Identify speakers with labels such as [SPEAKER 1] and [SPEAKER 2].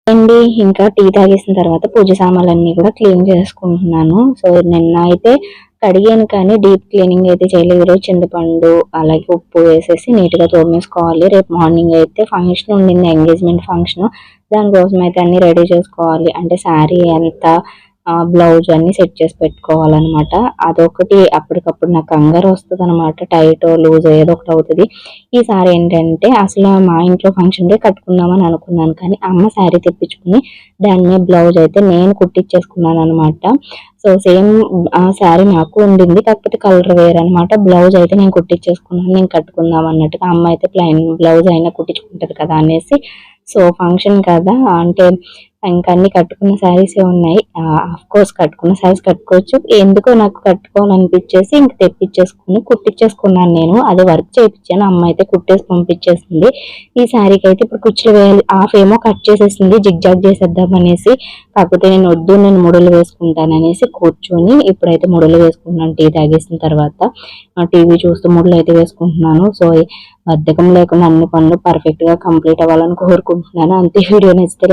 [SPEAKER 1] అండి ఇంకా టీ తాగేసిన తర్వాత పూజ సామాన్లన్నీ కూడా క్లీన్ చేసుకుంటున్నాను. సో నిన్న అయితే కడిగాను కానీ డీప్ క్లీనింగ్ అయితే చేయలేదు. ఈరోజు చింతపండు అలాగే ఉప్పు వేసేసి నీట్ గా తోమేసుకోవాలి. రేపు మార్నింగ్ అయితే ఫంక్షన్ ఉండింది, ఎంగేజ్మెంట్ ఫంక్షన్. దానికోసం అయితే అన్ని రెడీ చేసుకోవాలి. అంటే శారీ ఎంత బ్లౌజ్ అన్ని సెట్ చేసి పెట్టుకోవాలన్నమాట. అదొకటి అప్పటికప్పుడు నాకు కంగారు వస్తుంది అనమాట. టైట్ లూజ్ ఏదో ఒకటి అవుతుంది. ఈసారి ఏంటంటే అసలు మా ఇంట్లో ఫంక్షన్ డే కట్టుకుందామని అనుకున్నాను కానీ అమ్మ శారీ తెప్పించుకుని దాని మీద బ్లౌజ్ అయితే నేను కుట్టించేసుకున్నాను అనమాట. సో సేమ్ ఆ శారీ నాకు ఉండింది, కాకపోతే కలర్ వేర్ అనమాట. బ్లౌజ్ అయితే నేను కుట్టించేసుకున్నాను, నేను కట్టుకుందాం అన్నట్టుగా. అమ్మ అయితే ప్లెయిన్ బ్లౌజ్ అయినా కుట్టించుకుంటది కదా అనేసి. సో ఫంక్షన్ కదా అంటే ఇంకా అన్ని కట్టుకున్న శారీసే ఉన్నాయి. ఆఫ్ కోర్స్ కట్టుకున్న శారీస్ కట్టుకోవచ్చు. ఎందుకో నాకు కట్టుకోవాలనిపించేసి ఇంక తెప్పించేసుకుని కుట్టించేసుకున్నాను నేను. అది వర్క్ చేయించాను, అమ్మ అయితే కుట్టేసి పంపించేసింది. ఈ శారీకి అయితే ఇప్పుడు కుచ్చులు వేయాలి. హాఫ్ ఏమో కట్ చేసేసింది జిగ్జాగ్ చేసేద్దాం అనేసి. కాకపోతే నేను వద్దు, నేను ముడులు వేసుకుంటాను అనేసి కూర్చొని ఇప్పుడైతే ముడులు వేసుకుంటున్నాను టీ తాగేసిన తర్వాత. టీవీ చూస్తూ ముడులు అయితే వేసుకుంటున్నాను. సో బద్ధకం లేకుండా అన్ని పనులు పర్ఫెక్ట్ గా కంప్లీట్ అవ్వాలని కోరుకుంటున్నాను. అంతే. వీడియో నచ్చితే